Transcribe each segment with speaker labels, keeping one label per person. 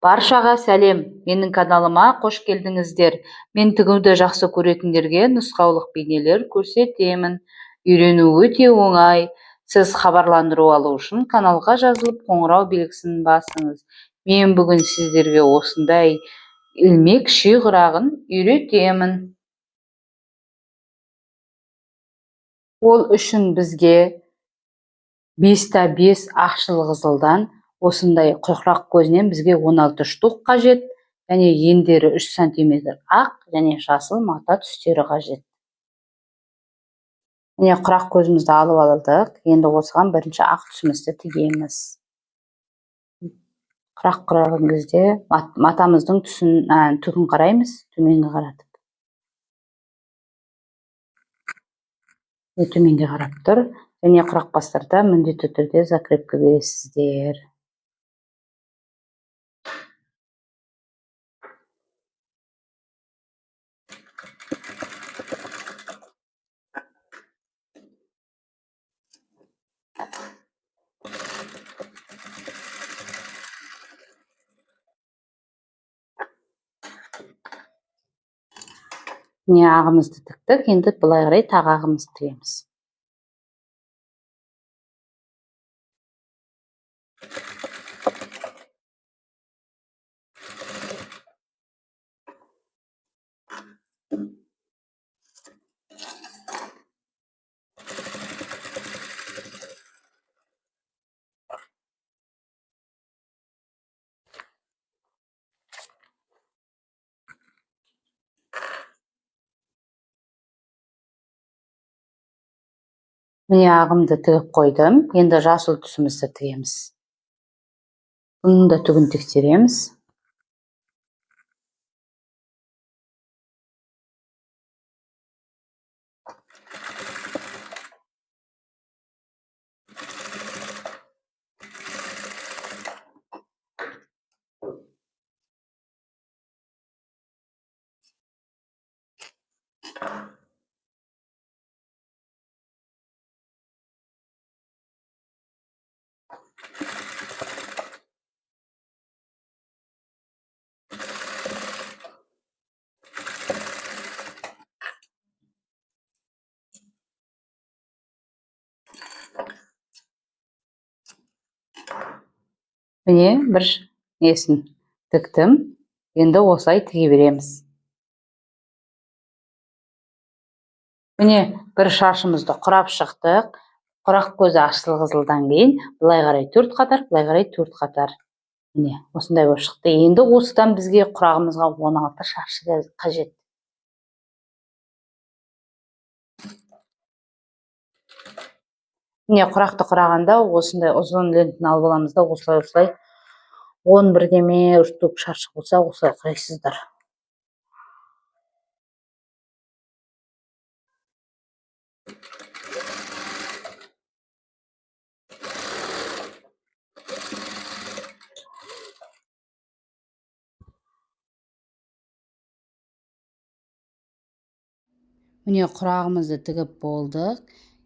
Speaker 1: Баршаға сәлем, менің каналыма қош келдіңіздер. Мен тігуді жақсы көретіндерге нұсқаулық бейнелер көрсетемін. Үйрену өте оңай. Сіз хабарландыру алу үшін каналға жазылып қоңырау белгісін басыңыз. Мен бүгін сіздерге осындай ilmek шиғырағын үйретемін. Ол үшін бізге 5x5 ақшыл қызылдан осындай құйқырақ көзінен бізге 16 штук қажет, және ендері 3 см ақ және жасыл мата түстері қажет. Міне құрақ көзімізді алып алдық. Енді осыған бірінші ақ түсімізді тігеміз. Құрақ құраған кезде матамыздың түгін қараймыз, төменге қаратып. Төменге қарап тұр. Және құрақ бастарда міндетті түрде закрепка бересіздер. Міне ағымызды тіктік, енді былай қарай тағы ағымызды тігеміз. Міне ағымды тігіп қойдым. Енді жасыл түсімізді тігеміз. Бұның да түгін тексереміз. Міне бір несін тіктім. Енді осылай тіге береміз. Міне бір шашымызды құрап шықтық. Құрақ көзі ақшыл қызылдан кейін былай қарай 4 қатар, былай қарай 4 қатар. Міне осындай болып шықты. Енді осыдан бізге құрағымызға 16 шаршы қажет. Міне құрақты құрағанда осындай ұзын лентаны алып аламыз да осылай 11 штук шаршы болса осылай құрайсыздар. Міне құрағымызды тігіп болдық.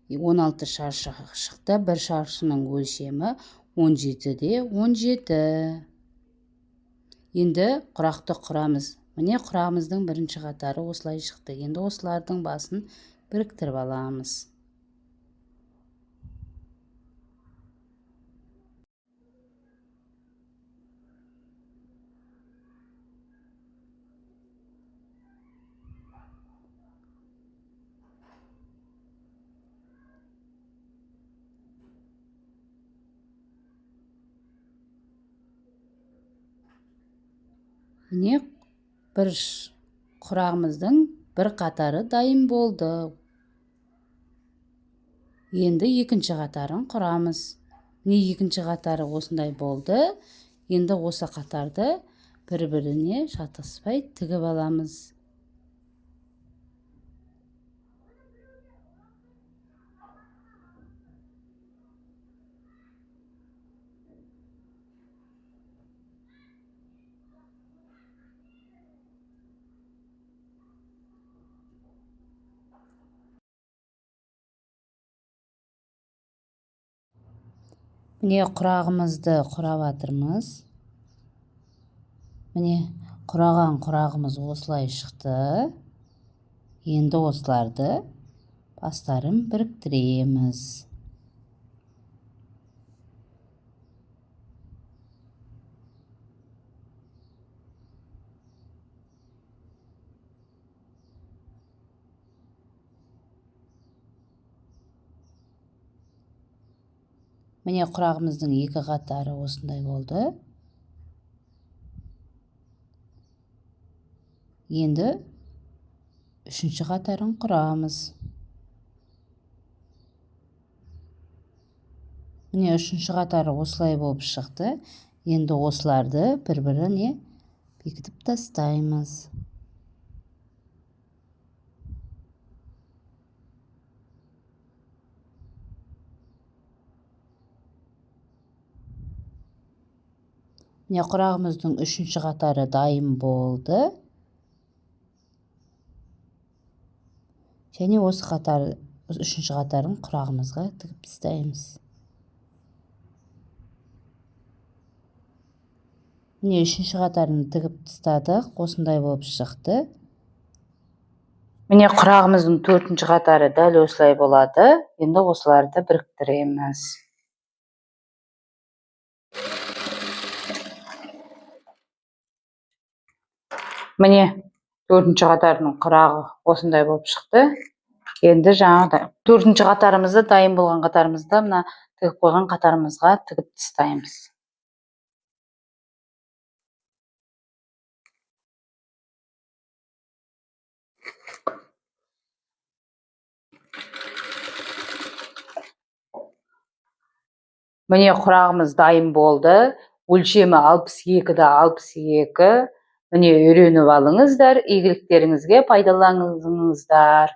Speaker 1: 16 шаршы шықты. Бір шаршының өлшемі 17-де 17. Енді құрақты құрамыз. Міне құрағымыздың бірінші қатары осылай шықты. Енді осылардың басын біріктіріп аламыз. Міне бір құрағымыздың бір қатары дайын болды. Енді екінші қатарын құрамыз. Міне екінші қатары осындай болды. Енді осы қатарды бір-біріне шатаспай тігіп аламыз. Міне құрағымызды құрап жатырмыз. Міне, құраған құрағымыз осылай шықты. Енді осыларды бастарын біріктіреміз. Міне, құрағымыздың екі қатары осындай болды. Енді үшінші қатарын құрамыз. Міне, үшінші қатары осылай болып шықты. Енді осыларды бір-біріне бекітіп тастаймыз. Міне, құрағымыздың үшінші қатары дайын болды. Және осы үшінші қатарын құрағымызға тігіп тастаймыз. Міне, үшінші қатарын тігіп тастадық, осындай болып шықты. Міне, құрағымыздың төртінші қатары дәл осылай болады. Енді осыларды біріктіреміз. Міне, төртінші қатардың құрағы осындай болып шықты. Енді жаңағы төртінші қатарымызды, дайын болған қатарымызды мына тігіп қойған қатарымызға тігіп тастаймыз. Міне, құрағымыз дайын болды. Өлшемі 62-де 62. Міне, үйреніп алыңыздар, игіліктеріңізге пайдаланыңыздар.